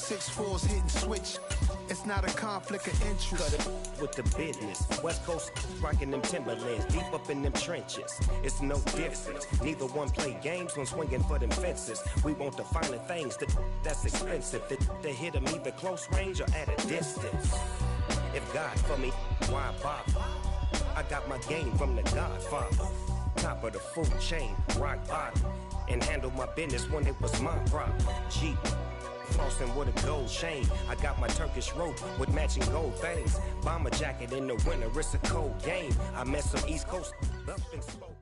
6'4's hitting switch. It's not a conflict of interest. Cut it with the business. West Coast rocking them Timberlands, deep up in them trenches. It's no difference. Neither one play games when swinging for them fences. We want the finer things that's expensive. That hit them either close range or at a distance. If God for me, why bother? I got my game from the Godfather. Top of the food chain, rock bottom. And handle my business when it was my problem. Jeep. Flossing with a gold chain. I got my Turkish rope with matching gold things. Bomber jacket in the winter, it's a cold game. I met some East Coast up and spoke.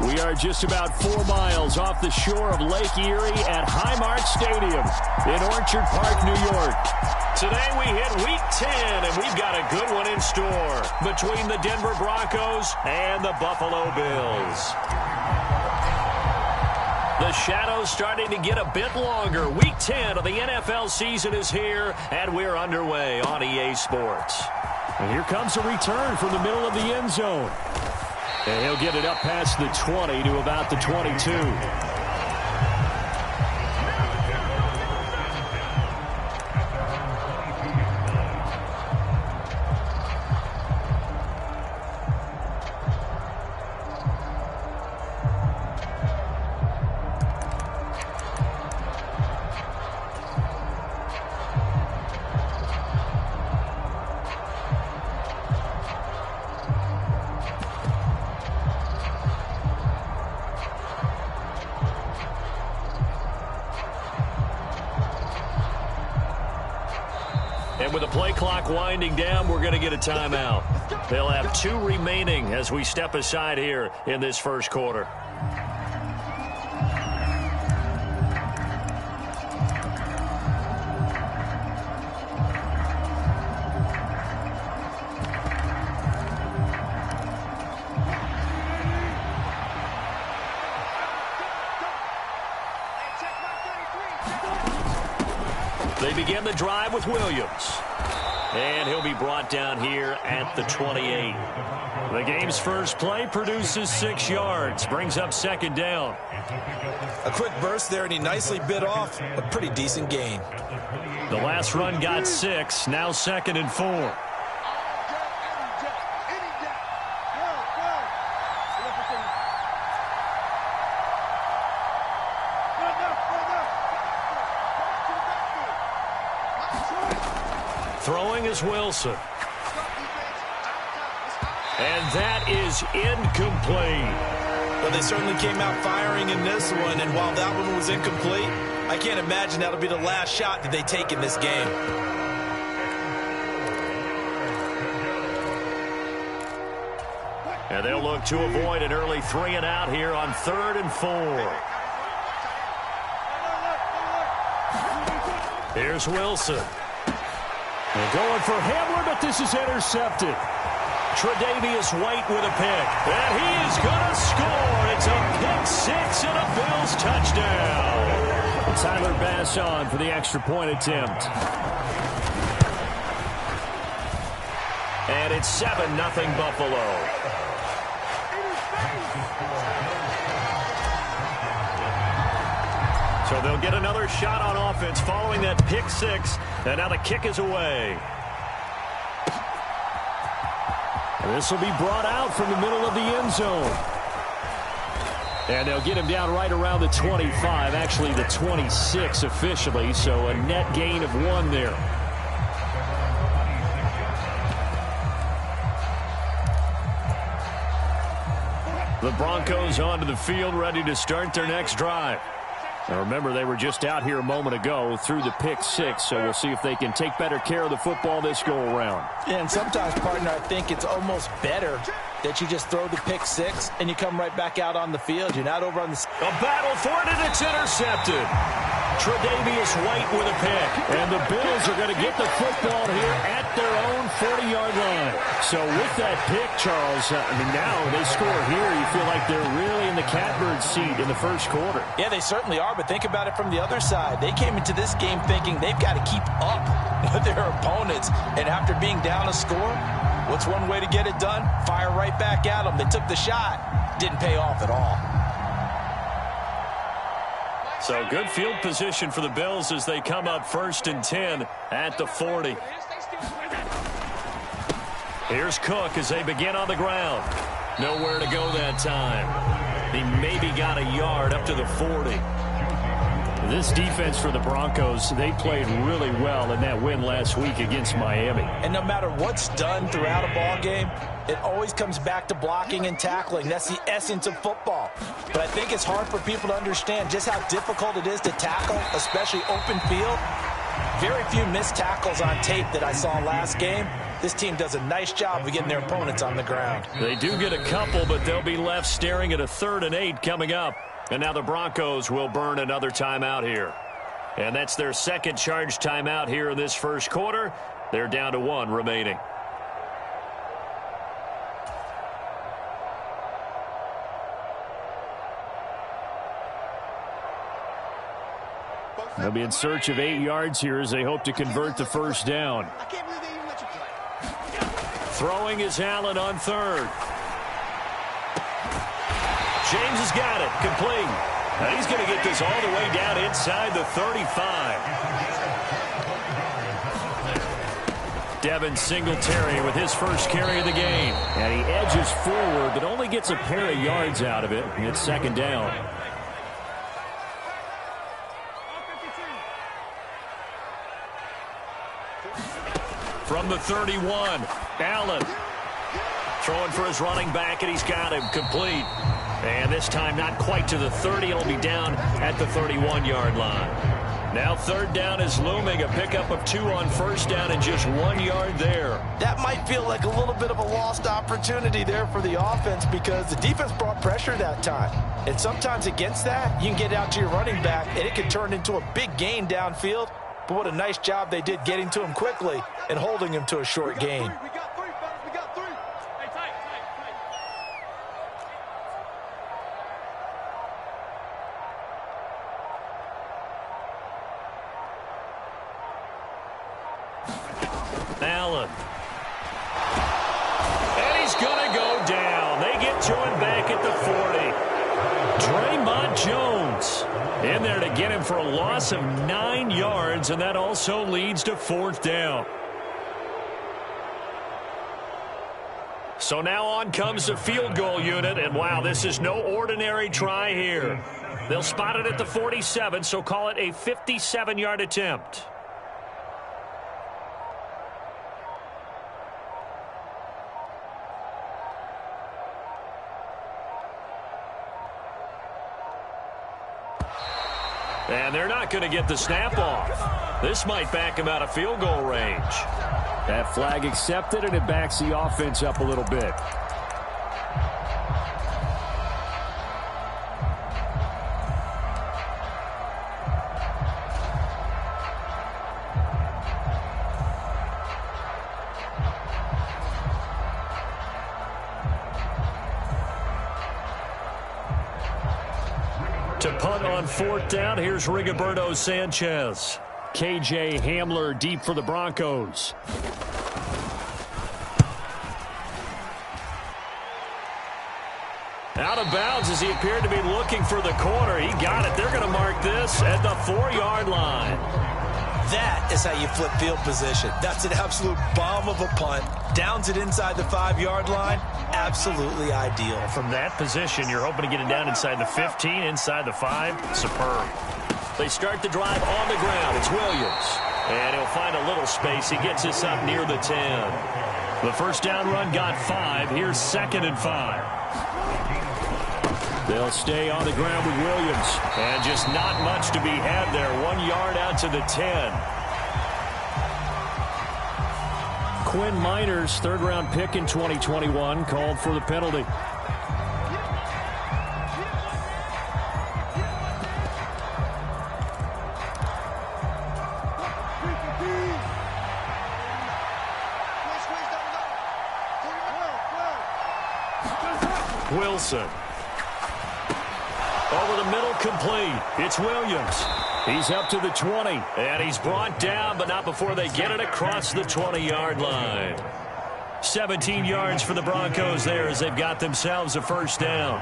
We are just about 4 miles off the shore of Lake Erie at Highmark Stadium in Orchard Park, New York. Today we hit Week 10, and we've got a good one in store between the Denver Broncos and the Buffalo Bills. The shadow's starting to get a bit longer. Week 10 of the NFL season is here, and we're underway on EA Sports. And here comes a return from the middle of the end zone. And he'll get it up past the 20 to about the 22. And with the play clock winding down, we're going to get a timeout. They'll have 2 remaining as we step aside here in this first quarter. They begin the drive with Williams. And he'll be brought down here at the 28. The game's first play produces 6 yards. Brings up second down. A quick burst there, and he nicely bit off a pretty decent gain. The last run got 6. Now 2nd and 4. Throwing is Wilson. And that is incomplete. Well, they certainly came out firing in this one, and while that one was incomplete, I can't imagine that'll be the last shot that they take in this game. And they'll look to avoid an early 3 and out here on 3rd and 4. Here's Wilson. They're going for Hamler, but this is intercepted. Tre'Davious White with a pick. And he is going to score. It's a pick 6 and a Bills touchdown. And Tyler Bass on for the extra point attempt. And it's 7-0 Buffalo. So they'll get another shot on offense following that pick 6. And now the kick is away. And this will be brought out from the middle of the end zone. And they'll get him down right around the 25. Actually, the 26 officially. So a net gain of 1 there. The Broncos onto the field, ready to start their next drive. Now remember, they were just out here a moment ago through the pick 6, so we'll see if they can take better care of the football this go-around. Yeah, and sometimes, partner, I think it's almost better that you just throw the pick 6 and you come right back out on the field. You're not over on the... A battle for it, and it's intercepted. Tre'Davious White with a pick. And the Bills are going to get the football here at their own 40-yard line. So with that pick, Charles, now they score here. You feel like they're really in the catbird seat in the first quarter. Yeah, they certainly are, but think about it from the other side. They came into this game thinking they've got to keep up with their opponents. And after being down a score, what's one way to get it done? done, fire right back at them. They took the shot. Didn't pay off at all. So good field position for the Bills as they come up 1st and 10 at the 40. Here's Cook as they begin on the ground. Nowhere to go that time. He maybe got a yard up to the 40. This defense for the Broncos, they played really well in that win last week against Miami. And no matter what's done throughout a ball game, it always comes back to blocking and tackling. That's the essence of football. But I think it's hard for people to understand just how difficult it is to tackle, especially open field. Very few missed tackles on tape that I saw last game. This team does a nice job of getting their opponents on the ground. They do get a couple, but they'll be left staring at a 3rd and 8 coming up. And now the Broncos will burn another timeout here. And that's their second charge timeout here in this first quarter. They're down to 1 remaining. They'll be in search of 8 yards here as they hope to convert the first down. Throwing is Allen on 3rd. James has got it. Complete. And he's going to get this all the way down inside the 35. Devin Singletary with his first carry of the game. And he edges forward, but only gets a pair of yards out of it. And it's 2nd down. From the 31, Allen. Throwing for his running back, and he's got him complete. And this time not quite to the 30. It'll be down at the 31-yard line. Now 3rd down is looming. A pickup of 2 on 1st down and just 1 yard there. That might feel like a little bit of a lost opportunity there for the offense because the defense brought pressure that time. And sometimes against that, you can get out to your running back, and it can turn into a big gain downfield. But what a nice job they did getting to him quickly and holding him to a short gain. Allen. And he's going to go down. They get to him back at the 40. Draymond Jones in there to get him for a loss of 9 yards, and that also leads to 4th down. So now on comes the field goal unit, and wow, this is no ordinary try here. They'll spot it at the 47, so call it a 57-yard attempt. And they're not going to get the snap off. This might back him out of field goal range. That flag accepted, and it backs the offense up a little bit. To punt on 4th down, here's Rigoberto Sanchez. KJ Hamler deep for the Broncos. Out of bounds as he appeared to be looking for the corner. He got it. They're going to mark this at the 4-yard line. That is how you flip field position. That's an absolute bomb of a punt. Downs it inside the 5-yard line. Absolutely ideal. From that position, you're hoping to get it down inside the 15, inside the 5. Superb. They start the drive on the ground. It's Williams. And he'll find a little space. He gets us up near the 10. The first down run got 5. Here's 2nd and 5. They'll stay on the ground with Williams. And just not much to be had there. 1 yard out to the 10. Quinn Miners, 3rd-round pick in 2021, called for the penalty. Wilson. Over the middle, complete. It's Williams. He's up to the 20. And he's brought down, but not before they get it across the 20-yard line. 17 yards for the Broncos there as they've got themselves a first down.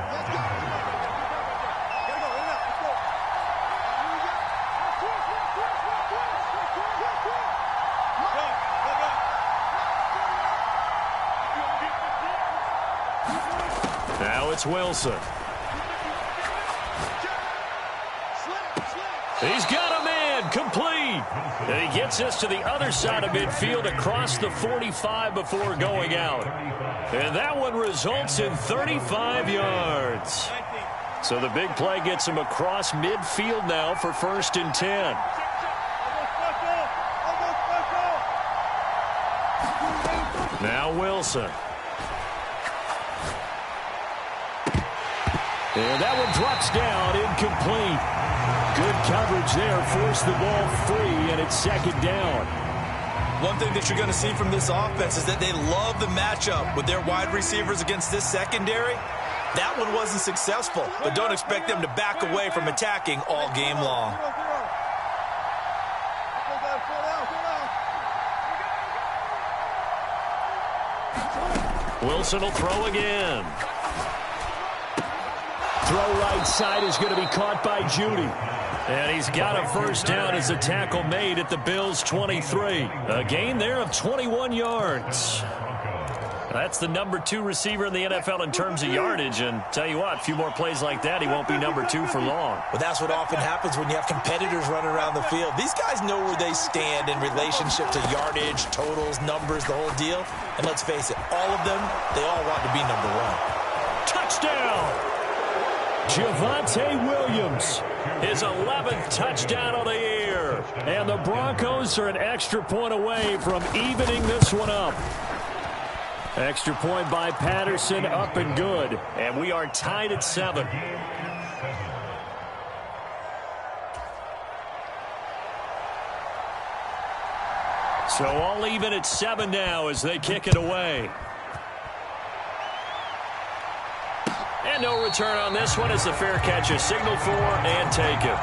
it's Wilson. He's got a man complete. And he gets us to the other side of midfield across the 45 before going out. And that one results in 35 yards. So the big play gets him across midfield now for 1st and 10. Now Wilson. And that one drops down, incomplete. Good coverage there, forced the ball free, and it's 2nd down. One thing that you're going to see from this offense is that they love the matchup with their wide receivers against this secondary. That one wasn't successful, but don't expect them to back away from attacking all game long. Wilson will throw again. Throw right side is going to be caught by Judy. And he's got a 1st down as a tackle made at the Bills' 23. A gain there of 21 yards. That's the number 2 receiver in the NFL in terms of yardage. And tell you what, a few more plays like that, he won't be number 2 for long. But that's what often happens when you have competitors running around the field. These guys know where they stand in relationship to yardage, totals, numbers, the whole deal. And let's face it, all of them, they all want to be number 1. Touchdown! Javonte Williams, his 11th touchdown of the year. And the Broncos are an extra point away from evening this one up. Extra point by Patterson, up and good. And we are tied at 7. So all even at 7 now as they kick it away. And no return on this one as the fair catch is signaled for and taken.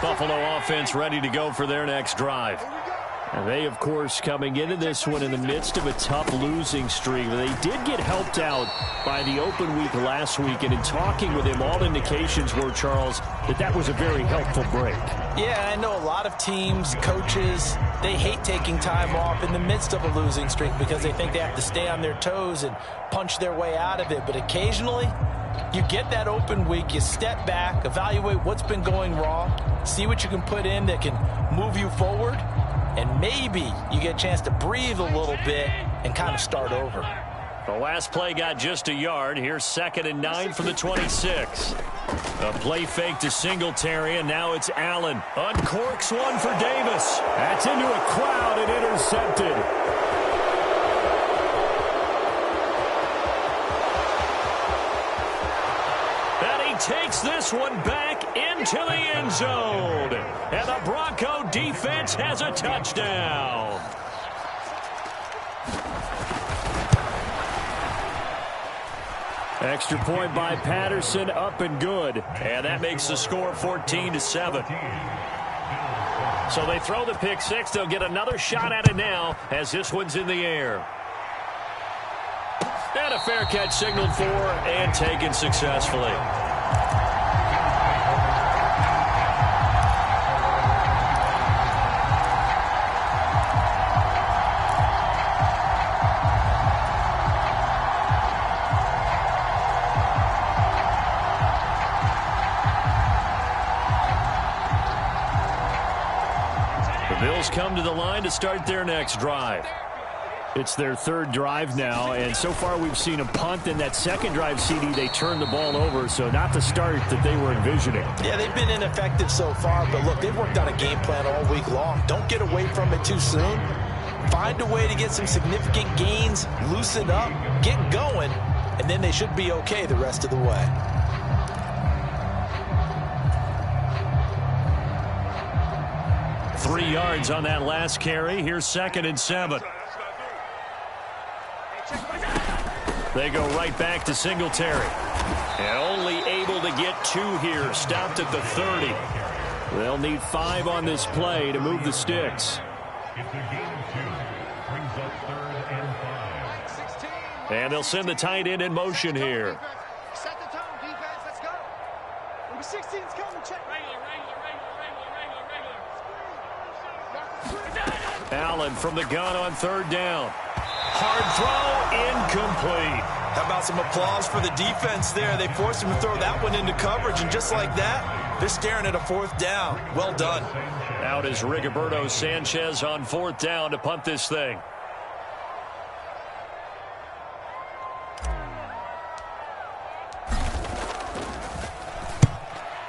Buffalo offense ready to go for their next drive. And they, of course, coming into this one in the midst of a tough losing streak. They did get helped out by the open week last week, and in talking with him, all indications were, Charles, that was a very helpful break. Yeah, I know a lot of teams, coaches, they hate taking time off in the midst of a losing streak because they think they have to stay on their toes and punch their way out of it. But occasionally, you get that open week, you step back, evaluate what's been going wrong, see what you can put in that can move you forward, and maybe you get a chance to breathe a little bit and kind of start over. The last play got just a yard. Here's 2nd and 9 from the 26. A play fake to Singletary, and now it's Allen. Uncorks one for Davis. That's into a crowd and intercepted. And he takes this one back into the end zone. And the Bronco defense has a touchdown. Extra point by Patterson, up and good. And that makes the score 14-7. So they throw the pick six. They'll get another shot at it now as this one's in the air. And a fair catch signaled for and taken successfully. Bills come to the line to start their next drive. It's their 3rd drive now, and so far we've seen a punt. In that 2nd drive, CD, they turned the ball over, so not the start that they were envisioning. Yeah, they've been ineffective so far, but look, they've worked on a game plan all week long. Don't get away from it too soon. Find a way to get some significant gains, loosen up, get going, and then they should be okay the rest of the way. Three yards on that last carry. Here's 2nd and 7. They go right back to Singletary. And only able to get 2 here. Stopped at the 30. They'll need 5 on this play to move the sticks. And they'll send the tight end in motion here. Set the tone, defense. Let's go. Number 16's coming. Check. Allen from the gun on third down. Hard throw, incomplete. How about some applause for the defense there? They forced him to throw that one into coverage, and just like that, they're staring at a fourth down. Well done. Out is Rigoberto Sanchez on fourth down to punt this thing.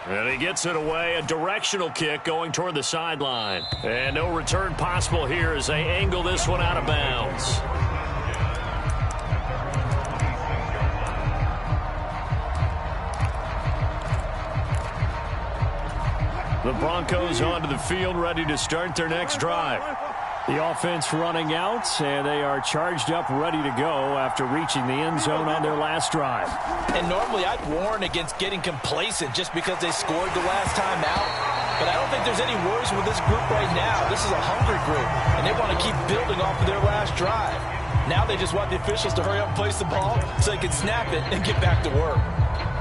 And he gets it away, a directional kick going toward the sideline. And no return possible here as they angle this one out of bounds. The Broncos onto the field, ready to start their next drive. The offense running out, and they are charged up, ready to go after reaching the end zone on their last drive. And normally I'd warn against getting complacent just because they scored the last time out. But I don't think there's any worries with this group right now. This is a hungry group, and they want to keep building off of their last drive. Now they just want the officials to hurry up and place the ball so they can snap it and get back to work.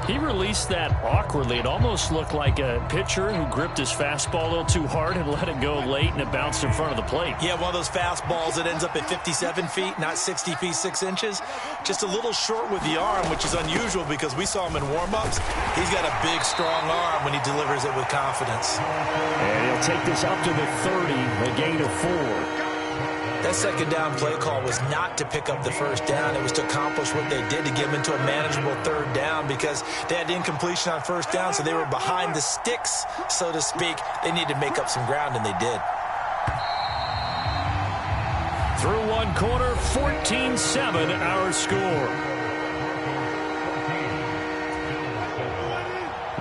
He released that awkwardly. It almost looked like a pitcher who gripped his fastball a little too hard and let it go late, and it bounced in front of the plate. Yeah, one of those fastballs that ends up at 57 feet, not 60 feet 6 inches. Just a little short with the arm, which is unusual because we saw him in warm-ups. He's got a big, strong arm when he delivers it with confidence. And he'll take this up to the 30, a gain of 4. That second down play call was not to pick up the first down. It was to accomplish what they did, to get them into a manageable third down because they had incompletion on first down, so they were behind the sticks, so to speak. They needed to make up some ground, and they did. Through one quarter, 14-7 our score.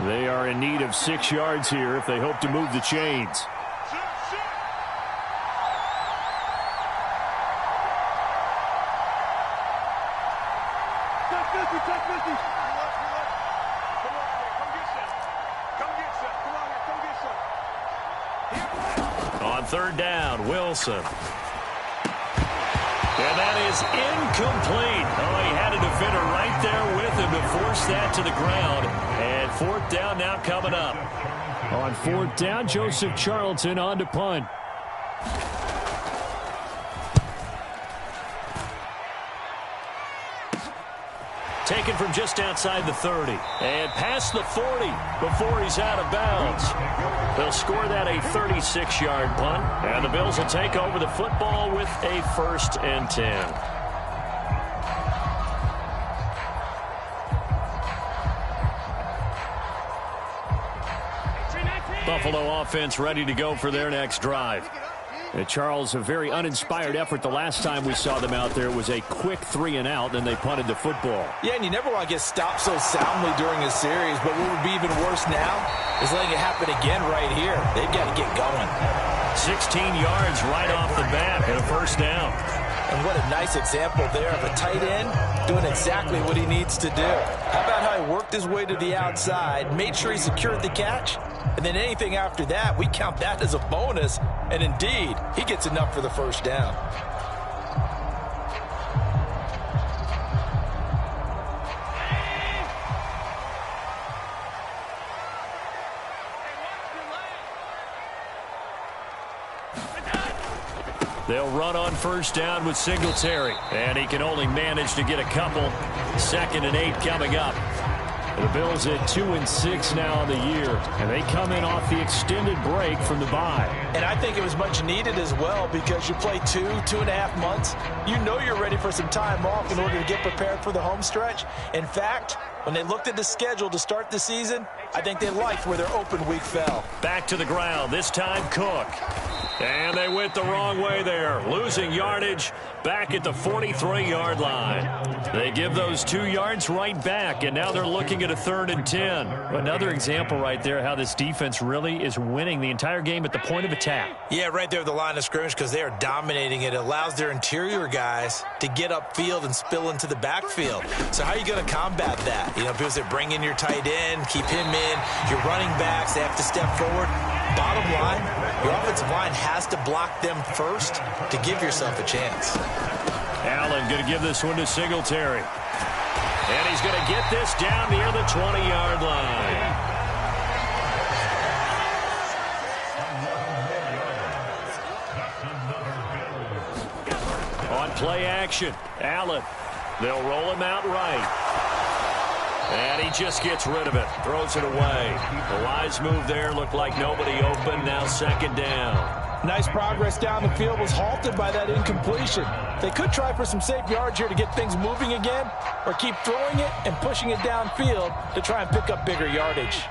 They are in need of 6 yards here if they hope to move the chains. On third down, Wilson. And that is incomplete. Oh, he had a defender right there with him to force that to the ground. And fourth down now coming up. On fourth down, Joseph Charlton on to punt. Taken from just outside the 30 and past the 40 before he's out of bounds. They'll score that a 36-yard punt, and the Bills will take over the football with a 1st and 10. Buffalo offense ready to go for their next drive. Charles, a very uninspired effort the last time we saw them out there. It was a quick 3-and-out, then they punted the football. Yeah, and you never want to get stopped so soundly during a series, but what would be even worse now is letting it happen again right here. They've got to get going. 16 yards right off the bat and a 1st down. And what a nice example there of a tight end doing exactly what he needs to do. How about how he worked his way to the outside, made sure he secured the catch, and then anything after that, we count that as a bonus. And indeed, he gets enough for the 1st down. They'll run on 1st down with Singletary, and he can only manage to get a couple. 2nd and 8 coming up. The Bills at 2-6 now on the year, and they come in off the extended break from the bye. And I think it was much needed as well because you play 2.5 months. You know you're ready for some time off in order to get prepared for the home stretch. In fact, when they looked at the schedule to start the season, I think they liked where their open week fell. Back to the ground, this time Cook. And they went the wrong way there, losing yardage back at the 43-yard line. They give those 2 yards right back, and now they're looking at a 3rd and 10. Another example right there how this defense really is winning the entire game at the point of attack. Yeah, right there at the line of scrimmage because they are dominating it. It allows their interior guys to get upfield and spill into the backfield. So how are you going to combat that? You know, people say bring in your tight end, keep him in. Your running backs, they have to step forward. Bottom line, your offensive line has to block them first to give yourself a chance. Allen going to give this one to Singletary. And he's going to get this down near the 20-yard line. On play action, Allen. They'll roll him out right. And he just gets rid of it. Throws it away. The wise move there. Looked like nobody open. Now second down. Nice progress down the field was halted by that incompletion. They could try for some safe yards here to get things moving again, or keep throwing it and pushing it downfield to try and pick up bigger yardage.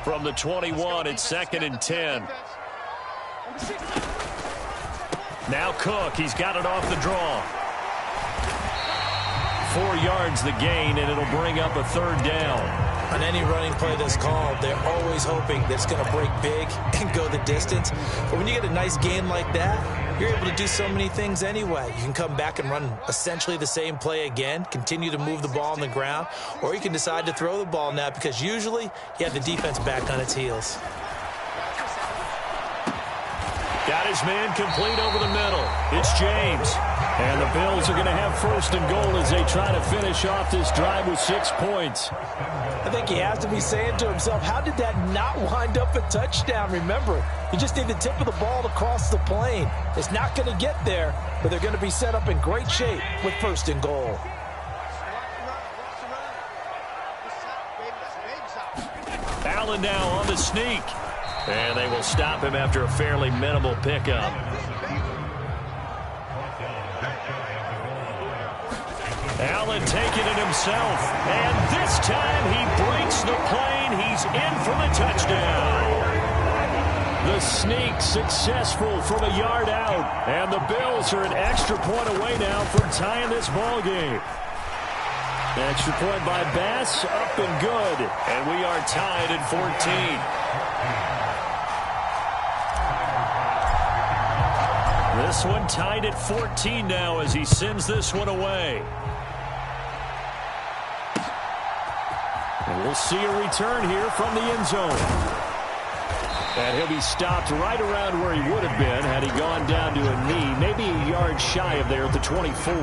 From the 21, it's 2nd and 10. Now Cook, he's got it off the draw. 4 yards the gain, and it'll bring up a 3rd down. On any running play that's called, they're always hoping that it's going to break big and go the distance. But when you get a nice gain like that, you're able to do so many things anyway. You can come back and run essentially the same play again, continue to move the ball on the ground, or you can decide to throw the ball now because usually you have the defense back on its heels. Got his man complete over the middle. It's James. And the Bills are going to have 1st and goal as they try to finish off this drive with 6 points. I think he has to be saying to himself, how did that not wind up a touchdown? Remember, you just need the tip of the ball to cross the plane. It's not going to get there, but they're going to be set up in great shape with 1st and goal. Allen now on the sneak. And they will stop him after a fairly minimal pickup. Allen taking it himself. And this time he breaks the plane. He's in for the touchdown. The sneak successful from a yard out. And the Bills are an extra point away now from tying this ball game. Extra point by Bass, up and good. And we are tied at 14. This one tied at 14 now as he sends this one away. And we'll see a return here from the end zone. And he'll be stopped right around where he would have been had he gone down to a knee, maybe a yard shy of there at the 24.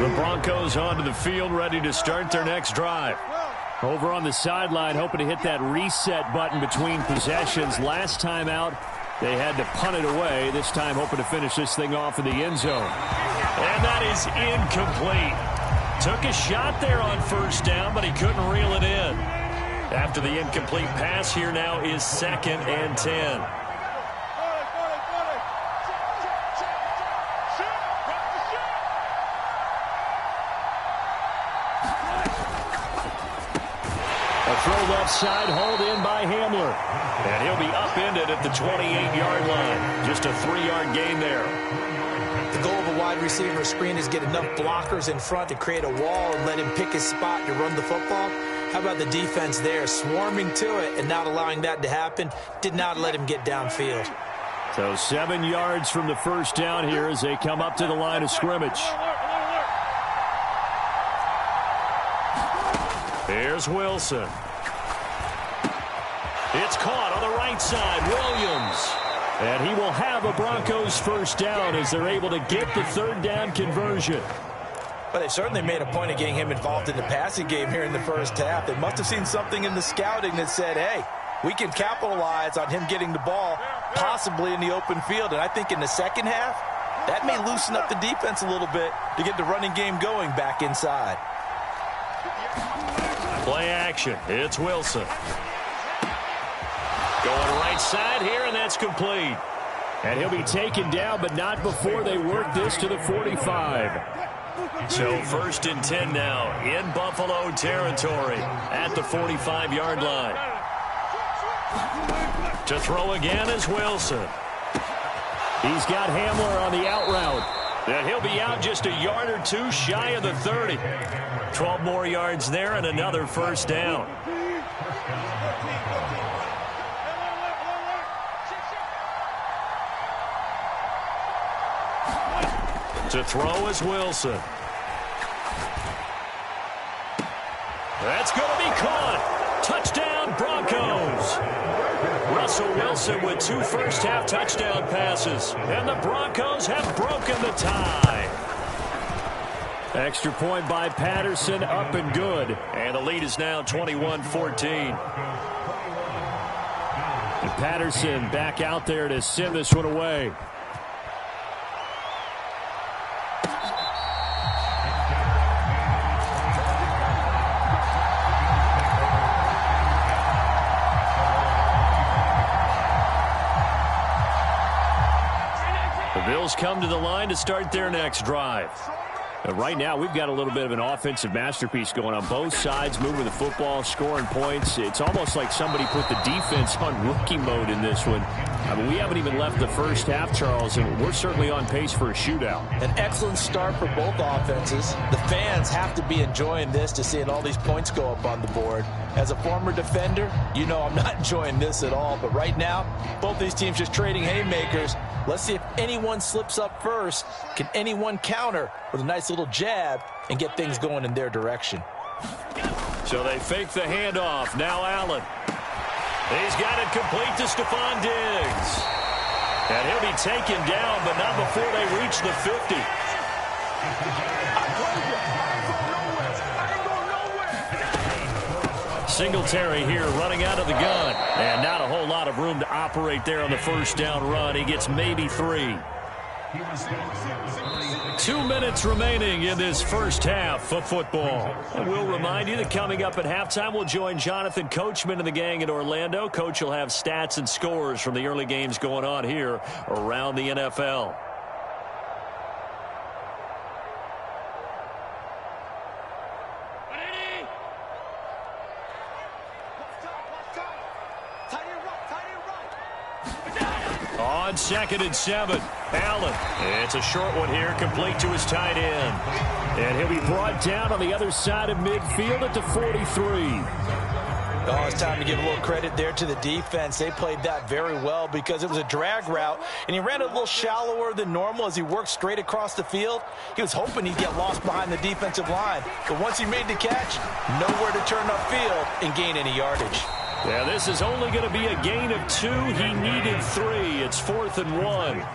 The Broncos onto the field, ready to start their next drive. Over on the sideline, hoping to hit that reset button between possessions. Last time out, they had to punt it away. This time hoping to finish this thing off in the end zone. And that is incomplete. Took a shot there on 1st down, but he couldn't reel it in. After the incomplete pass, here now is 2nd and 10. Throw left side, hauled in by Hamler. And he'll be upended at the 28-yard line. Just a 3-yard gain there. The goal of a wide receiver screen is get enough blockers in front to create a wall and let him pick his spot to run the football. How about the defense there, swarming to it and not allowing that to happen? Did not let him get downfield. So 7 yards from the 1st down here as they come up to the line of scrimmage. Here's Wilson. It's caught on the right side. Williams. And he will have a Broncos 1st down as they're able to get the 3rd down conversion. But they certainly made a point of getting him involved in the passing game here in the 1st half. They must have seen something in the scouting that said, hey, we can capitalize on him getting the ball possibly in the open field. And I think in the 2nd half, that may loosen up the defense a little bit to get the running game going back inside. Play action. It's Wilson. Going right side here, and that's complete. And he'll be taken down, but not before they work this to the 45. So 1st and 10 now in Buffalo territory at the 45-yard line. To throw again is Wilson. He's got Hamler on the out route. And he'll be out just a yard or two shy of the 30. 12 more yards there and another 1st down. To throw is Wilson. That's going to be caught. Touchdown, Broncos. Russell Wilson with 2 first-half touchdown passes. And the Broncos have broken the tie. Extra point by Patterson, up and good. And the lead is now 21-14. And Patterson back out there to send this one away. The Bills come to the line to start their next drive. Right now, we've got a little bit of an offensive masterpiece going on both sides, moving the football, scoring points. It's almost like somebody put the defense on rookie mode in this one. I mean, we haven't even left the first half, Charles, and we're certainly on pace for a shootout. An excellent start for both offenses. The fans have to be enjoying this to seeing all these points go up on the board. As a former defender, you know I'm not enjoying this at all. But right now, both these teams just trading haymakers. Let's see if anyone slips up first. Can anyone counter with a nice little jab and get things going in their direction? So they fake the handoff. Now Allen. He's got it complete to Stephon Diggs. And he'll be taken down, but not before they reach the 50. Singletary here running out of the gun. And not a whole lot of room to operate there on the first down run. He gets maybe 3. 2 minutes remaining in this first half of football. And we'll remind you that coming up at halftime, we'll join Jonathan Coachman and the gang in Orlando. Coach will have stats and scores from the early games going on here around the NFL. On 2nd and 7, Allen. It's a short one here, complete to his tight end. And he'll be brought down on the other side of midfield at the 43. Oh, it's time to give a little credit there to the defense. They played that very well because it was a drag route, and he ran a little shallower than normal as he worked straight across the field. He was hoping he'd get lost behind the defensive line, but once he made the catch, nowhere to turn upfield and gain any yardage. Yeah, this is only going to be a gain of 2. He needed 3. It's 4th and 1.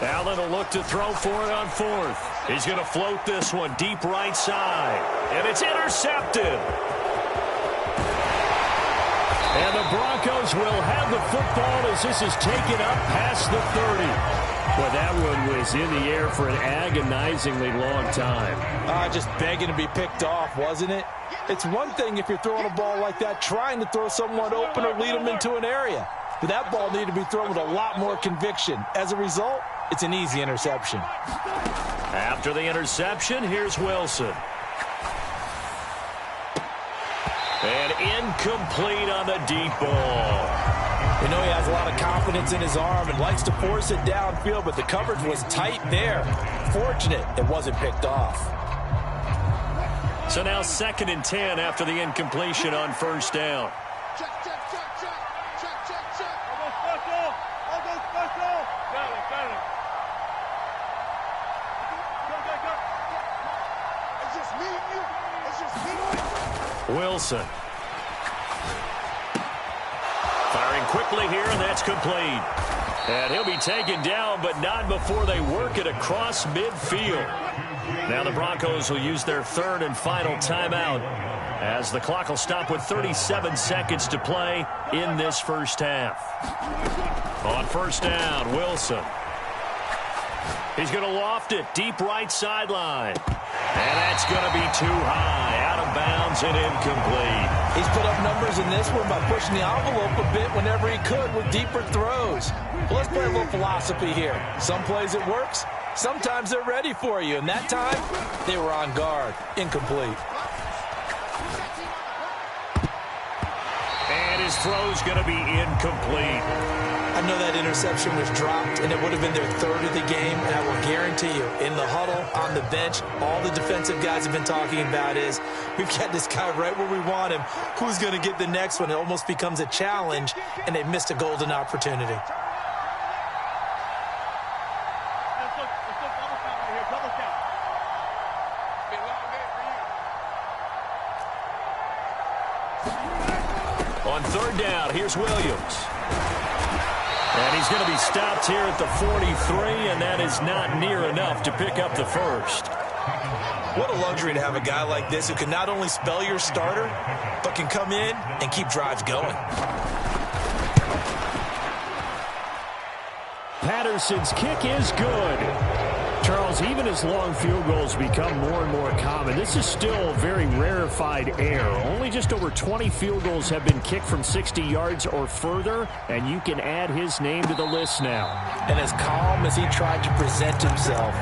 Allen will look to throw for it on 4th. He's going to float this one deep right side. And it's intercepted. And the Broncos will have the football as this is taken up past the 30. Well, that one was in the air for an agonizingly long time. Just begging to be picked off, wasn't it? It's one thing if you're throwing a ball like that, trying to throw someone open or lead them into an area. But that ball needed to be thrown with a lot more conviction. As a result, it's an easy interception. After the interception, here's Wilson. And incomplete on the deep ball. You know he has a lot of confidence in his arm and likes to force it downfield, but the coverage was tight there. Fortunate it wasn't picked off. So now 2nd and 10 after the incompletion on first down. Check. All go special. Got it. Go. It's just me and you. Wilson. Firing quickly here, and that's complete. And he'll be taken down, but not before they work it across midfield. Now the Broncos will use their 3rd and final timeout as the clock will stop with 37 seconds to play in this first half. On first down, Wilson. He's going to loft it deep right sideline. And that's going to be too high, out of bounds and incomplete. He's put up numbers in this one by pushing the envelope a bit whenever he could with deeper throws. Well, let's play a little philosophy here. Some plays it works, sometimes they're ready for you. And that time, they were on guard. Incomplete. And his throw's going to be incomplete. I know that interception was dropped, and it would have been their 3rd of the game, and I will guarantee you, in the huddle, on the bench, all the defensive guys have been talking about is, we've got this guy right where we want him. Who's going to get the next one? It almost becomes a challenge, and they missed a golden opportunity. On third down, here's Williams. And he's going to be stopped here at the 43, and that is not near enough to pick up the first. What a luxury to have a guy like this who can not only spell your starter, but can come in and keep drives going. Patterson's kick is good. Charles, even as long field goals become more and more common, this is still very rarefied air. Only just over 20 field goals have been kicked from 60 yards or further, and you can add his name to the list now. And as calm as he tried to present himself,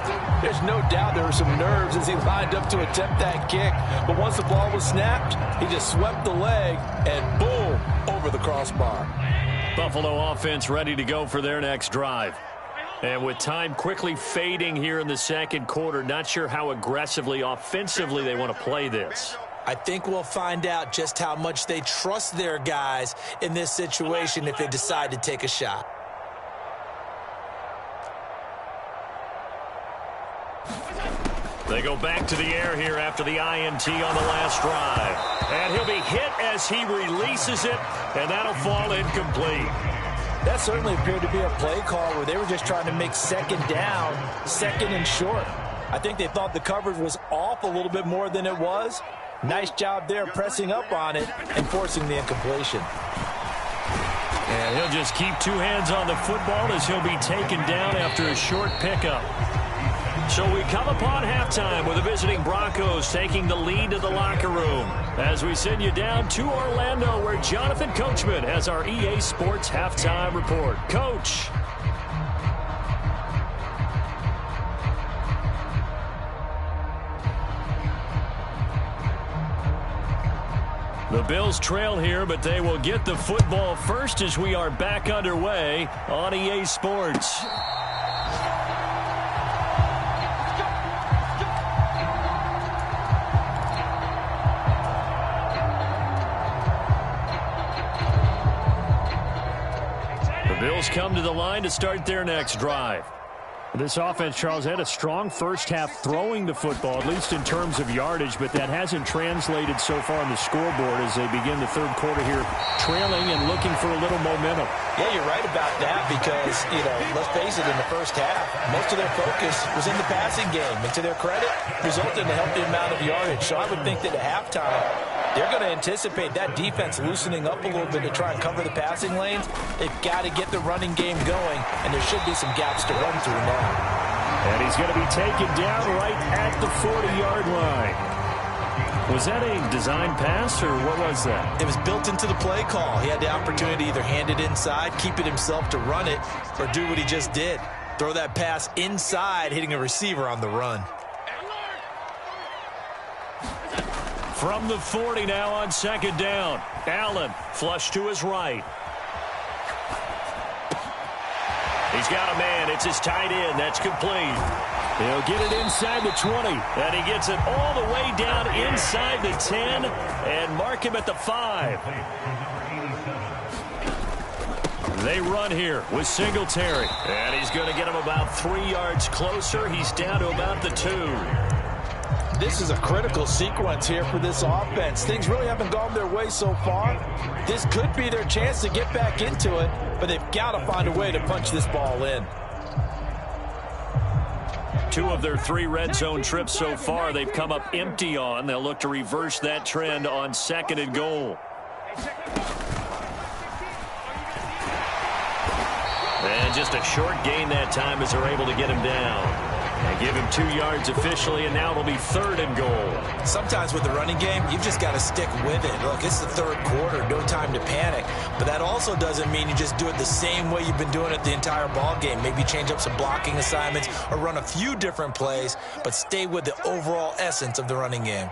there's no doubt there were some nerves as he lined up to attempt that kick. But once the ball was snapped, he just swept the leg and boom, over the crossbar. Buffalo offense ready to go for their next drive. And with time quickly fading here in the second quarter, not sure how aggressively, offensively they want to play this. I think we'll find out just how much they trust their guys in this situation if they decide to take a shot. They go back to the air here after the INT on the last drive. And he'll be hit as he releases it, and that'll fall incomplete. That certainly appeared to be a play call where they were just trying to make second down, second and short. I think they thought the coverage was off a little bit more than it was. Nice job there pressing up on it and forcing the incompletion. And he'll just keep two hands on the football as he'll be taken down after a short pickup. So we come upon halftime with the visiting Broncos taking the lead to the locker room as we send you down to Orlando where Jonathan Coachman has our EA Sports halftime report. Coach. The Bills trail here, but they will get the football first as we are back underway on EA Sports. Bills come to the line to start their next drive. This offense, Charles, had a strong first half throwing the football, at least in terms of yardage, but that hasn't translated so far on the scoreboard as they begin the third quarter here, trailing and looking for a little momentum. Yeah, you're right about that because, let's face it, in the first half, most of their focus was in the passing game. And to their credit, resulted in a healthy amount of yardage. So I would think that at halftime, they're going to anticipate that defense loosening up a little bit to try and cover the passing lanes. They've got to get the running game going, and there should be some gaps to run through now. And he's going to be taken down right at the 40-yard line. Was that a design pass, or what was that? It was built into the play call. He had the opportunity to either hand it inside, keep it himself to run it, or do what he just did. Throw that pass inside, hitting a receiver on the run. From the 40 now on second down. Allen flush to his right. He's got a man. It's his tight end. That's complete. He'll get it inside the 20. And he gets it all the way down inside the 10 and mark him at the 5. They run here with Singletary. And he's going to get him about 3 yards closer. He's down to about the 2. This is a critical sequence here for this offense. Things really haven't gone their way so far. This could be their chance to get back into it, but they've got to find a way to punch this ball in. 2 of their 3 red zone trips so far they've come up empty on. They'll look to reverse that trend on second and goal. And just a short gain that time as they're able to get him down. They give him 2 yards officially, and now it'll be third and goal. Sometimes with the running game, you've just got to stick with it. Look, it's the third quarter, no time to panic. But that also doesn't mean you just do it the same way you've been doing it the entire ball game. Maybe change up some blocking assignments or run a few different plays, but stay with the overall essence of the running game.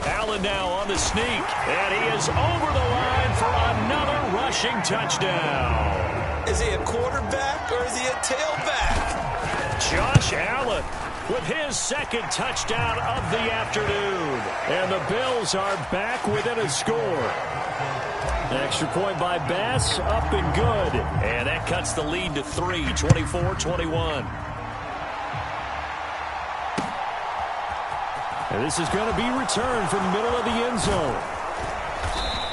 Allen now on the sneak, and he is over the line for another rushing touchdown. Is he a quarterback or is he a tailback? Josh Allen with his second touchdown of the afternoon. And the Bills are back within a score. Extra point by Bass, up and good. And that cuts the lead to 3, 24-21. And this is going to be returned from the middle of the end zone.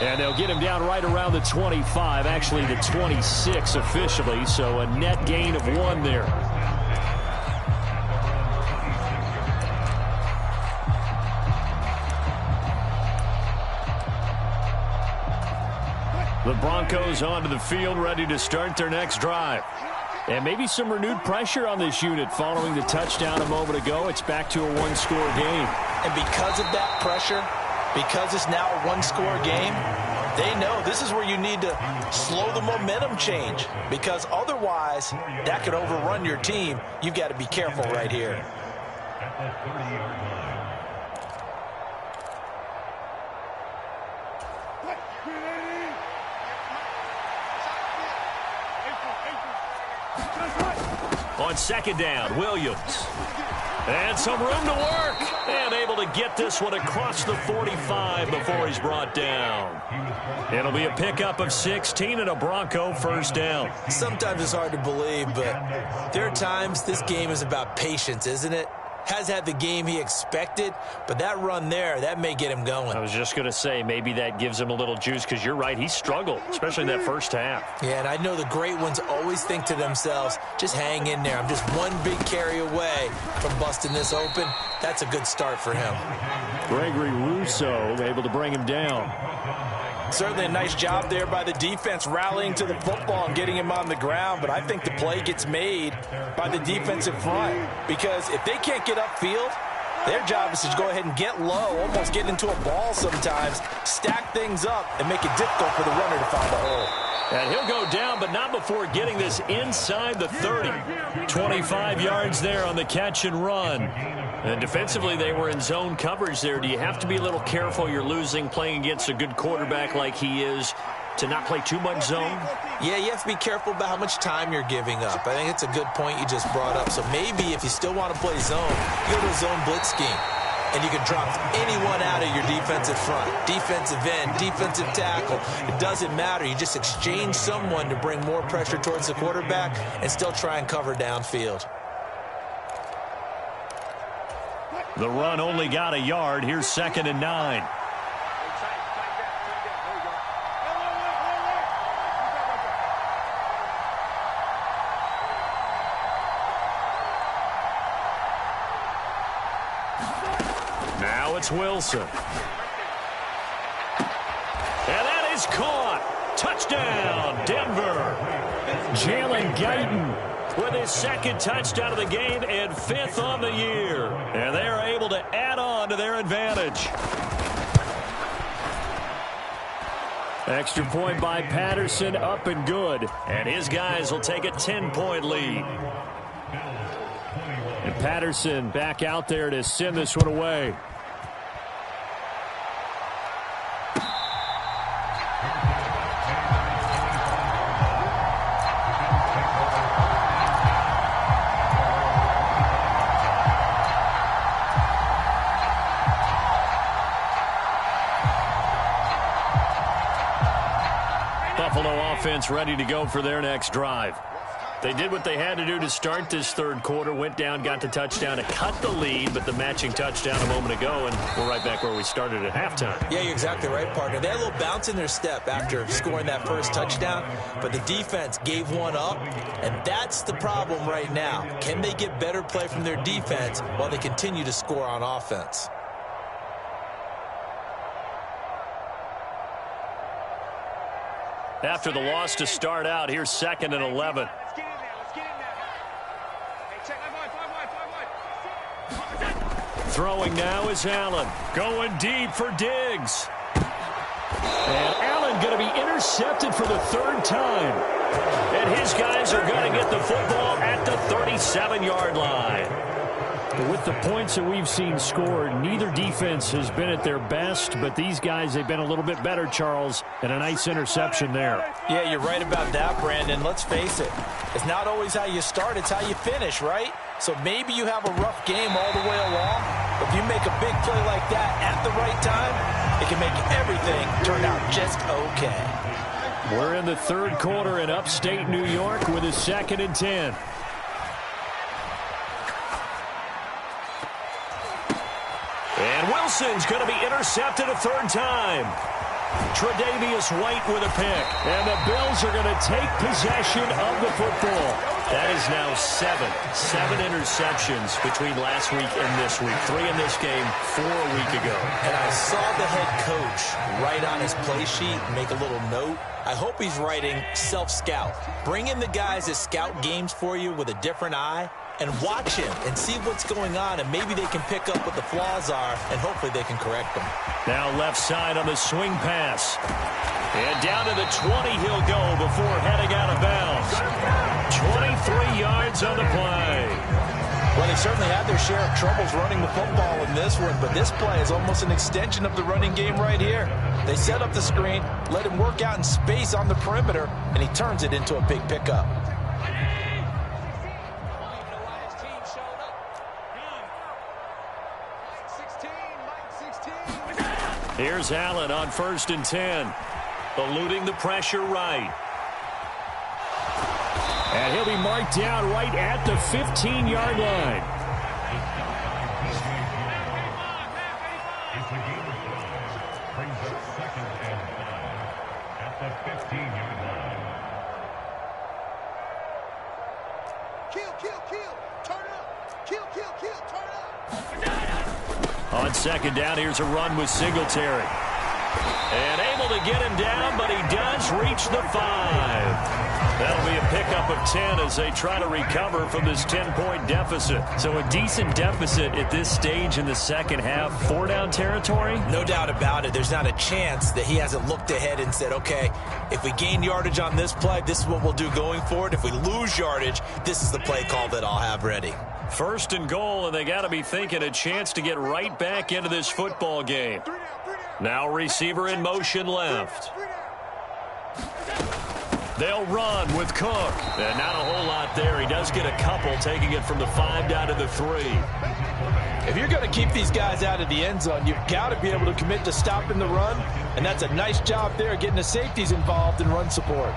And they'll get him down right around the 25, actually the 26 officially, so a net gain of 1 there. The Broncos onto the field, ready to start their next drive. And maybe some renewed pressure on this unit following the touchdown a moment ago. It's back to a one-score game. And because of that pressure, because it's now a one-score game, they know this is where you need to slow the momentum change. Because otherwise, that could overrun your team. You've got to be careful right here. At the 30-yard line. On second down, Williams. And some room to work. And able to get this one across the 45 before he's brought down. It'll be a pickup of 16 and a Bronco first down. Sometimes it's hard to believe, but there are times this game is about patience, isn't it? Has had the game he expected, but that run there, that may get him going. I was just going to say, maybe that gives him a little juice, because you're right, he struggled, especially in that first half. Yeah, and I know the great ones always think to themselves, just hang in there. I'm just one big carry away from busting this open. That's a good start for him. Gregory Rousseau able to bring him down. Certainly a nice job there by the defense rallying to the football and getting him on the ground, but I think the play gets made by the defensive front, because if they can't get upfield, their job is to go ahead and get low, almost get into a ball sometimes, stack things up, and make it difficult for the runner to find a hole. And he'll go down, but not before getting this inside the 30. 25 yards there on the catch and run. And defensively, they were in zone coverage there. Do you have to be a little careful? You're losing, playing against a good quarterback like he is, to not play too much zone? Yeah, you have to be careful about how much time you're giving up. I think it's a good point you just brought up. So maybe if you still want to play zone, you go to a zone blitz scheme. And you can drop anyone out of your defensive front. Defensive end, defensive tackle. It doesn't matter. You just exchange someone to bring more pressure towards the quarterback and still try and cover downfield. The run only got a yard. Here's 2nd and 9. Now it's Wilson. And that is caught. Touchdown, Denver. Jalen Guyton with his 2nd touchdown of the game and 5th on the year. And they are able to add on to their advantage. Extra point by Patterson, up and good. And his guys will take a 10-point lead. And Patterson back out there to send this one away. Buffalo offense ready to go for their next drive. They did what they had to do to start this third quarter, went down, got the touchdown to cut the lead, but the matching touchdown a moment ago, and we're right back where we started at halftime. Yeah, you're exactly right, partner. They had a little bounce in their step after scoring that first touchdown, but the defense gave one up, and that's the problem right now. Can they get better play from their defense while they continue to score on offense? After the loss to start out, here's 2nd and 11. Throwing now is Allen. Going deep for Diggs. And Allen going to be intercepted for the 3rd time. And his guys are going to get the football at the 37-yard line. But with the points that we've seen scored, neither defense has been at their best, but these guys, they've been a little bit better, Charles, and a nice interception there. Yeah, you're right about that, Brandon. Let's face it. It's not always how you start, it's how you finish, right? So maybe you have a rough game all the way along, but if you make a big play like that at the right time, it can make everything turn out just okay. We're in the 3rd quarter in upstate New York with a 2nd and 10. And Wilson's going to be intercepted a third time. Tre'Davious White with a pick. And the Bills are going to take possession of the football. That is now seven interceptions between last week and this week. 3 in this game, 4 a week ago. And I saw the head coach write on his play sheet, make a little note. I hope he's writing self-scout. Bring in the guys that scout games for you with a different eye and watch him and see what's going on, and maybe they can pick up what the flaws are, and hopefully they can correct them. Now left side on the swing pass. And down to the 20 he'll go before heading out of bounds. 23 yards on the play. Well, they certainly had their share of troubles running the football in this one, but this play is almost an extension of the running game right here. They set up the screen, let him work out in space on the perimeter, and he turns it into a big pickup. Here's Allen on 1st and 10. Eluding the pressure right. And he'll be marked down right at the 15-yard line. Brings up 2nd and 5 at the 15-yard line. Kill. Turn up. Kill. Turn up. On 2nd down, here's a run with Singletary. And able to get him down, but he does reach the 5. That'll be a pickup of 10 as they try to recover from this 10-point deficit. So a decent deficit at this stage in the second half. 4-down territory? No doubt about it. There's not a chance that he hasn't looked ahead and said, okay, if we gain yardage on this play, this is what we'll do going forward. If we lose yardage, this is the play call that I'll have ready. 1st and goal, and they got to be thinking a chance to get right back into this football game. Now receiver in motion left. They'll run with Cook. And not a whole lot there. He does get a couple, taking it from the 5 down to the 3. If you're going to keep these guys out of the end zone, you've got to be able to commit to stopping the run, and that's a nice job there, getting the safeties involved in run support.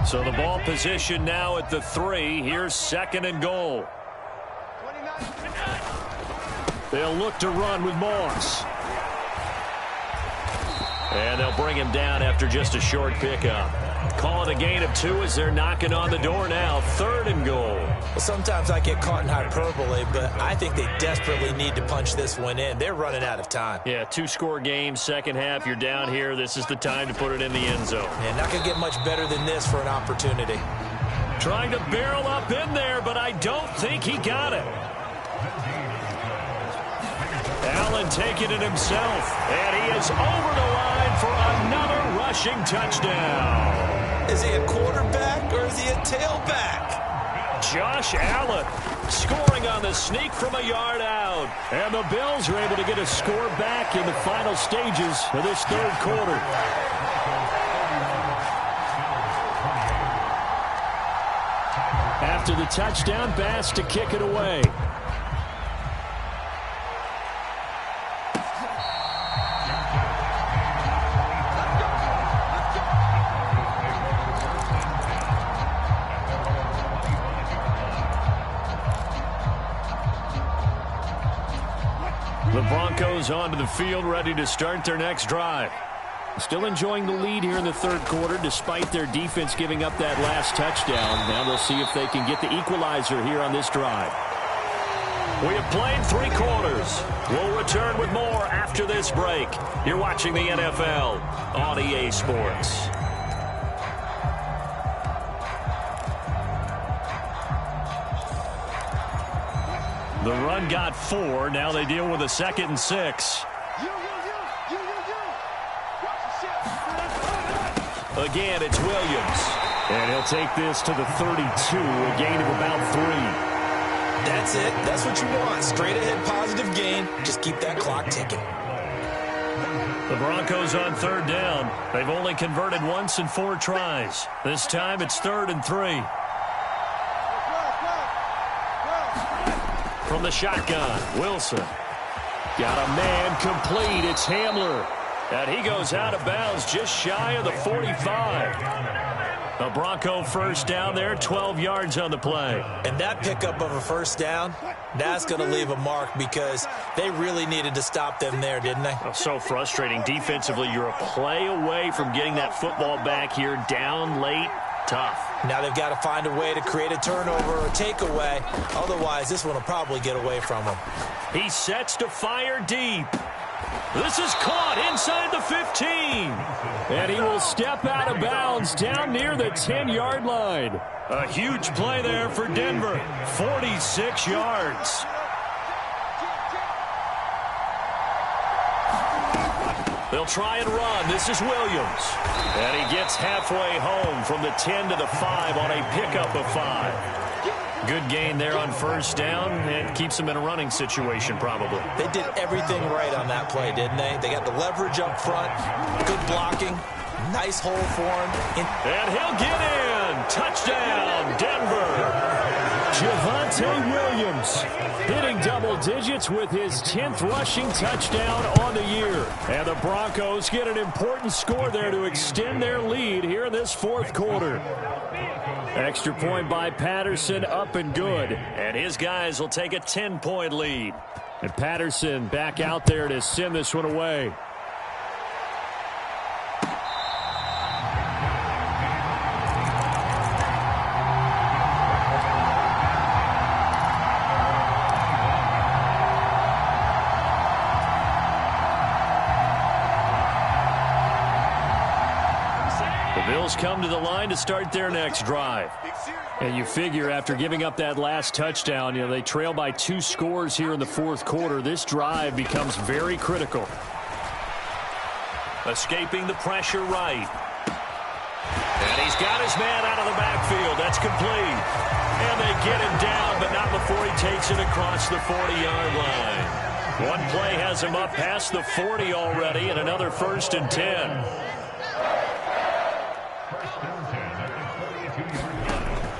So the ball position now at the 3. Here's 2nd and goal. They'll look to run with Moss. And they'll bring him down after just a short pickup. Call it a gain of 2 as they're knocking on the door now. 3rd and goal. Well, sometimes I get caught in hyperbole, but I think they desperately need to punch this one in. They're running out of time. Yeah, 2-score game, second half. You're down here. This is the time to put it in the end zone. Yeah, not going to get much better than this for an opportunity. Trying to barrel up in there, but I don't think he got it. Allen taking it himself, and he is over the line for another rushing touchdown. Is he a quarterback or is he a tailback? Josh Allen scoring on the sneak from a yard out. And the Bills are able to get a score back in the final stages of this 3rd quarter. After the touchdown, Bass to kick it away. The Broncos onto the field, ready to start their next drive. Still enjoying the lead here in the 3rd quarter, despite their defense giving up that last touchdown. Now they'll see if they can get the equalizer here on this drive. We have played 3 quarters. We'll return with more after this break. You're watching the NFL on EA Sports. The run got 4. Now they deal with a 2nd and 6. Again, it's Williams. And he'll take this to the 32, a gain of about 3. That's it. That's what you want. Straight ahead positive gain. Just keep that clock ticking. The Broncos on 3rd down. They've only converted once in 4 tries. This time it's 3rd and 3. From the shotgun, Wilson. Got a man complete. It's Hamler. And he goes out of bounds just shy of the 45. A Bronco first down there, 12 yards on the play. And that pickup of a first down, that's going to leave a mark because they really needed to stop them there, didn't they? Oh, so frustrating. Defensively, you're a play away from getting that football back here. Down late, tough. Now they've got to find a way to create a turnover or a takeaway. Otherwise, this one will probably get away from them. He sets to fire deep. This is caught inside the 15. And he will step out of bounds down near the 10-yard line. A huge play there for Denver. 46 yards. They'll try and run. This is Williams. And he gets halfway home from the 10 to the 5 on a pickup of 5. Good gain there on first down and keeps them in a running situation probably. They did everything right on that play, didn't they? They got the leverage up front, good blocking, nice hole for him. And he'll get in. Touchdown, Denver. Javonte Williams hitting double digits with his 10th rushing touchdown on the year. And the Broncos get an important score there to extend their lead here in this fourth quarter. Extra point by Patterson, up and good. And his guys will take a 10-point lead. And Patterson back out there to send this one away. Come to the line to start their next drive. And you figure after giving up that last touchdown, they trail by 2 scores here in the fourth quarter. This drive becomes very critical. Escaping the pressure right. And he's got his man out of the backfield. That's complete. And they get him down, but not before he takes it across the 40-yard line. One play has him up past the 40 already, and another 1st and 10.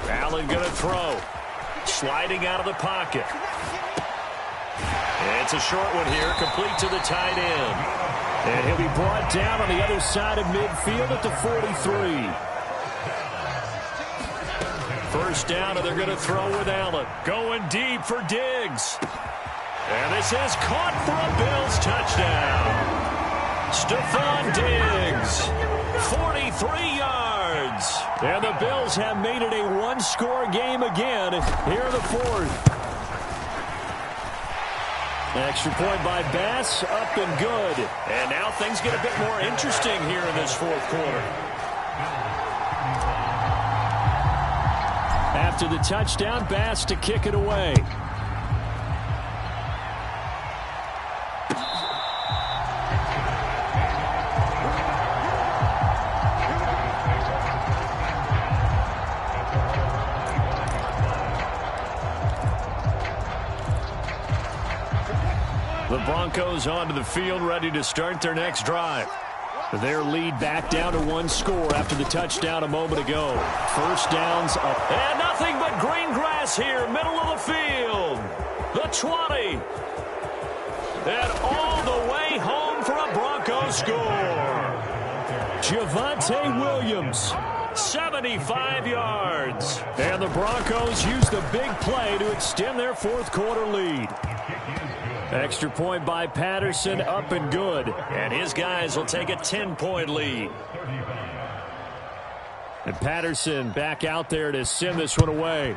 Allen going to throw. Sliding out of the pocket. It's a short one here, complete to the tight end. And he'll be brought down on the other side of midfield at the 43. First down, and they're going to throw with Allen. Going deep for Diggs. And this is caught for a Bills touchdown. Stephon Diggs, 43 yards. And the Bills have made it a one-score game again here in the fourth. Extra point by Bass, up and good. And now things get a bit more interesting here in this fourth quarter. After the touchdown, Bass to kick it away. The Broncos onto the field, ready to start their next drive. Their lead back down to 1 score after the touchdown a moment ago. First downs up. And nothing but green grass here, middle of the field. The 20. And all the way home for a Broncos score. Javonte Williams, 75 yards. And the Broncos use the big play to extend their fourth quarter lead. Extra point by Patterson, up and good. And his guys will take a 10-point lead. And Patterson back out there to send this one away.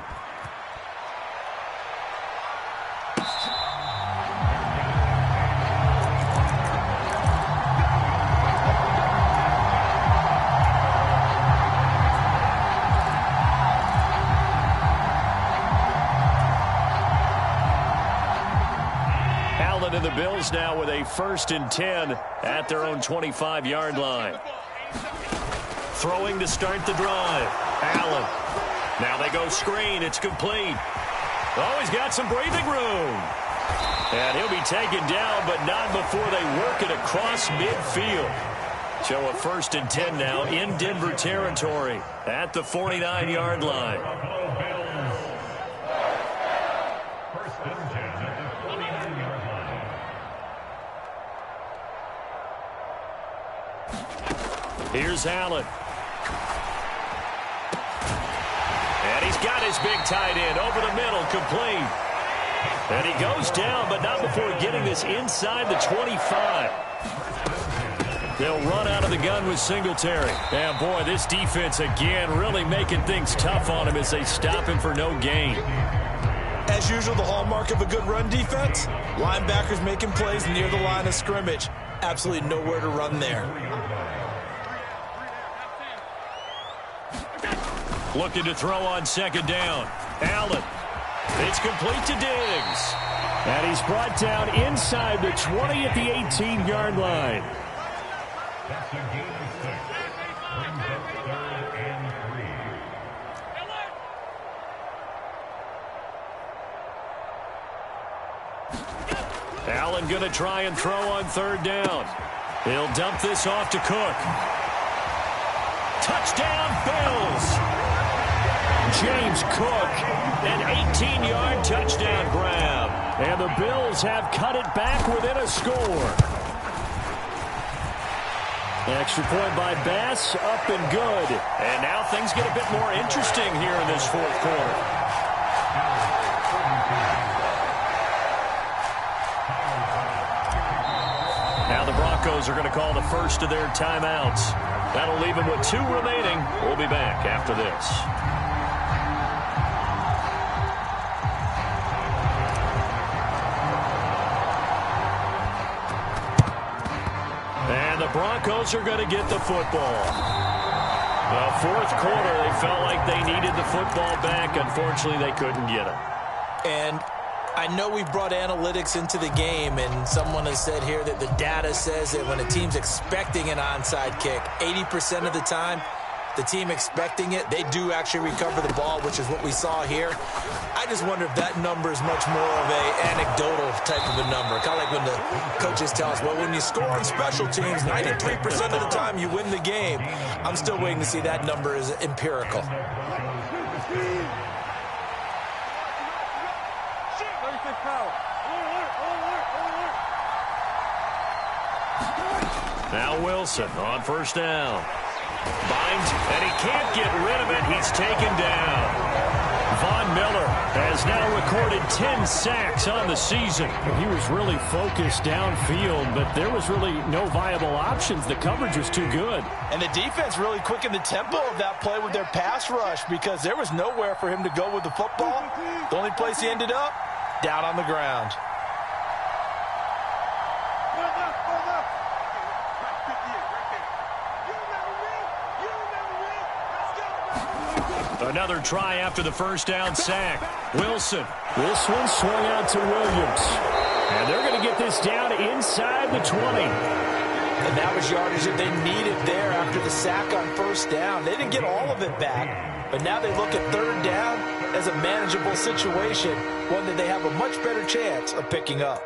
And the Bills now with a 1st and 10 at their own 25-yard line. Throwing to start the drive. Allen. Now they go screen. It's complete. Oh, he's got some breathing room. And he'll be taken down, but not before they work it across midfield. So a 1st and 10 now in Denver territory at the 49-yard line. Here's Allen. got his big tight end over the middle, complete. And he goes down, but not before getting this inside the 25. They'll run out of the gun with Singletary. And, boy, this defense, again, really making things tough on him as they stop him for no gain. As usual, the hallmark of a good run defense, linebackers making plays near the line of scrimmage. Absolutely nowhere to run there. Looking to throw on second down. Allen. It's complete to Diggs. And he's brought down inside the 20 at the 18-yard line. That's a gain of 6. Brings up 3rd and 3. Allen going to try and throw on third down. He'll dump this off to Cook. Touchdown, Bills. James Cook, an 18-yard touchdown grab. And the Bills have cut it back within a score. Extra point by Bass, up and good. And now things get a bit more interesting here in this fourth quarter. Now the Broncos are going to call the first of their timeouts. That'll leave them with 2 remaining. We'll be back after this. And the Broncos are going to get the football. The fourth quarter, they felt like they needed the football back. Unfortunately, they couldn't get it. And I know we've brought analytics into the game, and someone has said here that the data says that when a team's expecting an onside kick, 80% of the time, the team expecting it, they do actually recover the ball, which is what we saw here. I just wonder if that number is much more of a anecdotal type of a number. Kind of like when the coaches tell us, well, when you score on special teams, 93% of the time you win the game. I'm still waiting to see that number is empirical. Now Wilson on first down. Binds, and he can't get rid of it. He's taken down. Von Miller has now recorded 10 sacks on the season. He was really focused downfield, but there was really no viable options. The coverage was too good. And the defense really quickened the tempo of that play with their pass rush because there was nowhere for him to go with the football. The only place he ended up, down on the ground. Another try after the first down sack. Wilson. This one swung out to Williams. And they're going to get this down inside the 20. And that was yardage that they needed there after the sack on first down. They didn't get all of it back, but now they look at third down as a manageable situation, one that they have a much better chance of picking up.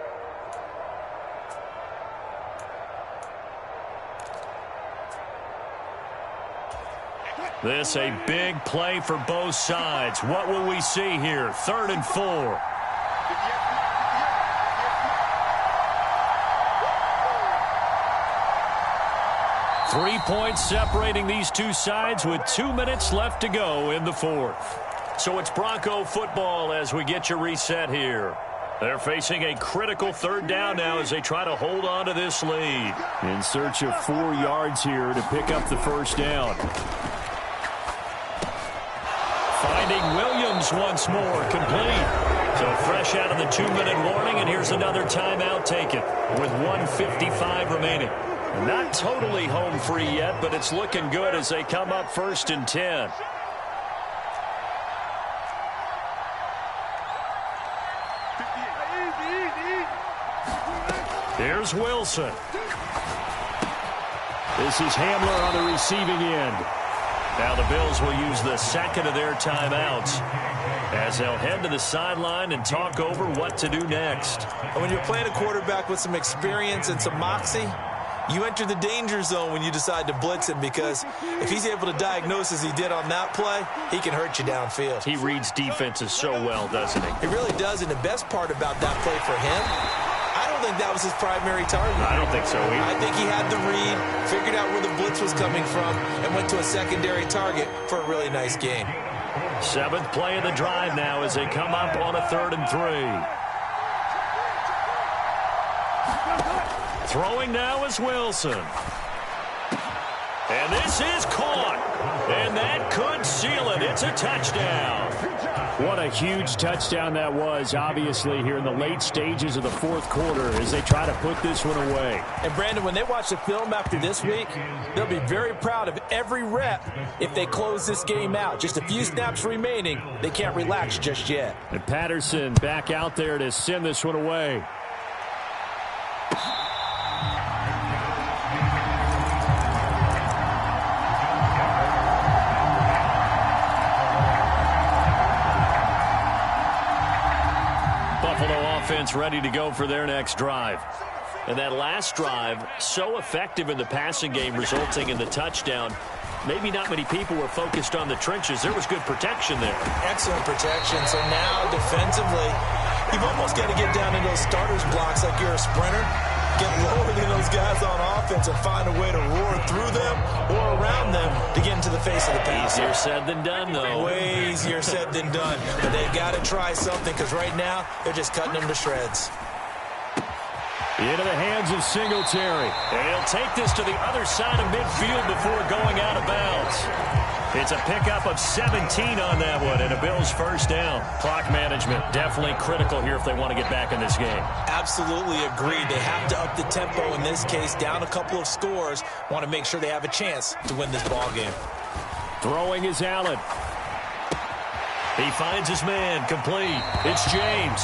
This a big play for both sides. What will we see here? 3rd and 4. Three points separating these two sides with 2 minutes left to go in the fourth. So it's Bronco football as we get you reset here. They're facing a critical third down now as they try to hold on to this lead. In search of 4 yards here to pick up the first down. Finding Williams once more, complete. So fresh out of the 2-minute warning, and here's another timeout taken with 1:55 remaining. Not totally home free yet, but it's looking good as they come up 1st and 10. Here's Wilson. This is Hamler on the receiving end. Now the Bills will use the second of their timeouts as they'll head to the sideline and talk over what to do next. And when you're playing a quarterback with some experience and some moxie, you enter the danger zone when you decide to blitz him, because if he's able to diagnose as he did on that play, he can hurt you downfield. He reads defenses so well, doesn't he? He really does, and the best part about that play for him, I don't think that was his primary target. I don't think so either. I think he had the read, figured out where the blitz was coming from, and went to a secondary target for a really nice game. Seventh play of the drive now as they come up on a 3rd and 3. Throwing now is Wilson. And this is caught. And that could seal it. It's a touchdown. What a huge touchdown that was, obviously, here in the late stages of the 4th quarter as they try to put this one away. And, Brandon, when they watch the film after this week, they'll be very proud of every rep if they close this game out. Just a few snaps remaining. They can't relax just yet. And Patterson back out there to send this one away. Offense ready to go for their next drive. And that last drive, so effective in the passing game, resulting in the touchdown. Maybe not many people were focused on the trenches. There was good protection there. Excellent protection. So now, defensively, you've almost got to get down in those starters blocks like you're a sprinter. Get lower than those guys on offense and find a way to roar through them or around them to get into the face of the pass. Easier said than done, though. Way easier said than done. But they've got to try something because right now they're just cutting them to shreds. Into the hands of Singletary. And he'll take this to the other side of midfield before going out of bounds. It's a pickup of 17 on that one and a Bills first down. Clock management definitely critical here if they want to get back in this game. Absolutely agreed. They have to up the tempo in this case, down a couple of scores. Want to make sure they have a chance to win this ball game. Throwing is Allen. He finds his man, complete. It's James.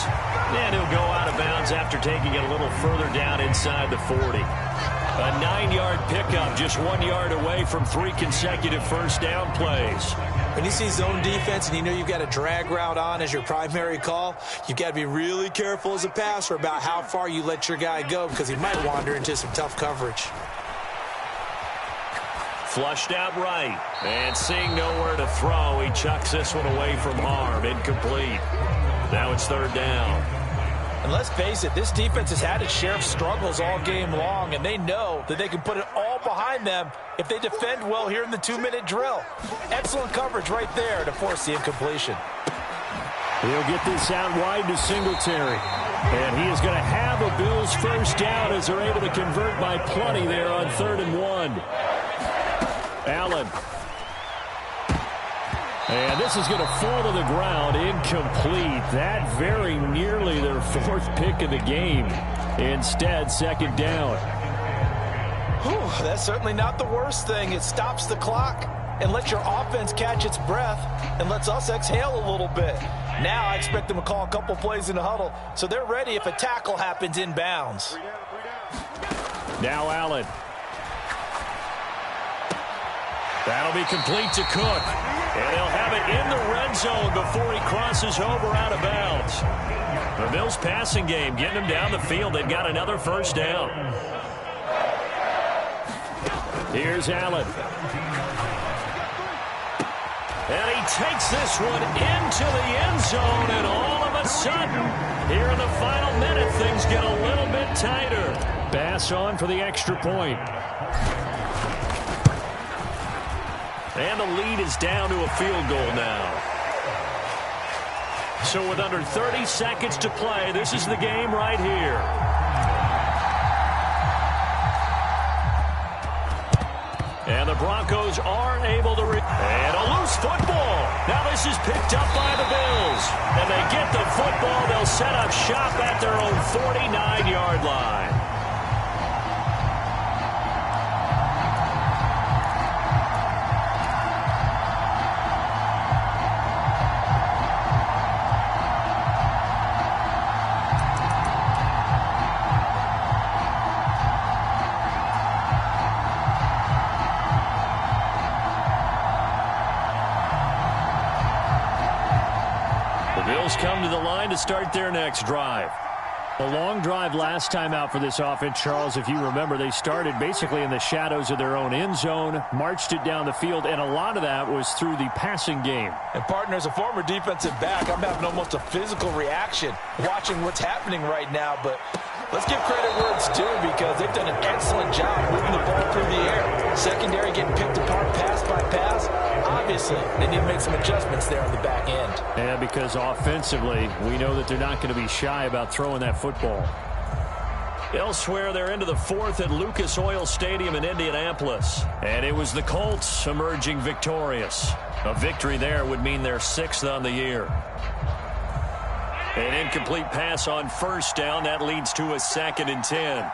And he'll go out of bounds after taking it a little further down inside the 40. A 9-yard pickup, just 1 yard away from 3 consecutive first down plays. When you see zone defense and you know you've got a drag route on as your primary call, you've got to be really careful as a passer about how far you let your guy go because he might wander into some tough coverage. Flushed out right, and seeing nowhere to throw, he chucks this one away from harm, incomplete. Now it's 3rd down. And let's face it, this defense has had its share of struggles all game long, and they know that they can put it all behind them if they defend well here in the 2-minute drill. Excellent coverage right there to force the incompletion. He'll get this out wide to Singletary. And he is going to have a Bills first down as they're able to convert by plenty there on 3rd and 1. Allen. And this is going to fall to the ground, incomplete. That very nearly their 4th pick of the game. Instead, 2nd down. Whew, that's certainly not the worst thing. It stops the clock and lets your offense catch its breath and lets us exhale a little bit. Now I expect them to call a couple plays in the huddle so they're ready if a tackle happens in bounds. Now Allen. That'll be complete to Cook. And they'll have it in the red zone before he crosses over out of bounds. The Bills passing game getting them down the field. They've got another first down. Here's Allen. And he takes this one into the end zone. And all of a sudden, here in the final minute, things get a little bit tighter. Bass on for the extra point. And the lead is down to a field goal now. So with under 30 seconds to play, this is the game right here. And the Broncos are able to... And a loose football. Now this is picked up by the Bills. And they get the football. They'll set up shop at their own 49-yard line. Come to the line to start their next drive. A long drive last time out for this offense, Charles. If you remember, they started basically in the shadows of their own end zone, marched it down the field, and a lot of that was through the passing game. And, partner, as a former defensive back, I'm having almost a physical reaction watching what's happening right now. But let's give credit where it's due because they've done an excellent job moving the ball through the air. Secondary getting picked apart pass by pass. obviously, they need to make some adjustments there on the back end. Yeah, because offensively, we know that they're not going to be shy about throwing that football. Elsewhere, they're into the fourth at Lucas Oil Stadium in Indianapolis. And it was the Colts emerging victorious. A victory there would mean their 6th on the year. An incomplete pass on first down. That leads to a 2nd and 10.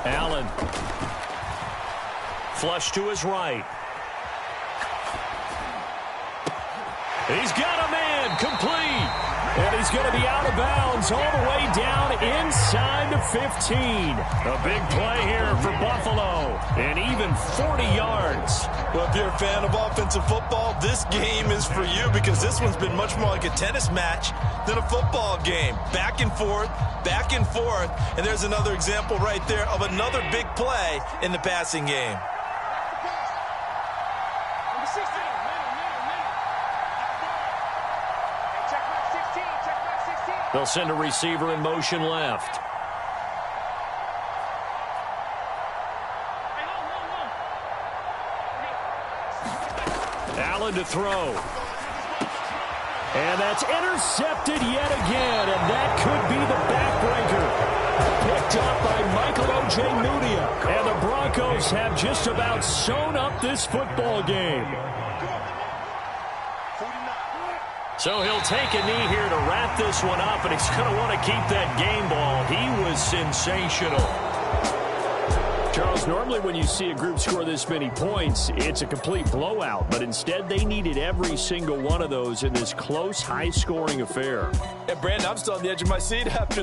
Allen. Flush to his right. He's got a man complete. And he's going to be out of bounds all the way down inside the 15. A big play here for Buffalo. And even 40 yards. Well, if you're a fan of offensive football, this game is for you because this one's been much more like a tennis match than a football game. Back and forth, and there's another example right there of another big play in the passing game. They'll send a receiver in motion left. Allen to throw. And that's intercepted yet again, and that could be the backbreaker. Picked up by Michael Ojemudia. And the Broncos have just about sewn up this football game. So he'll take a knee here to wrap this one up, and he's going to want to keep that game ball. He was sensational. Charles, normally when you see a group score this many points, it's a complete blowout. But instead, they needed every single one of those in this close, high-scoring affair. And Brandon, I'm still on the edge of my seat after this.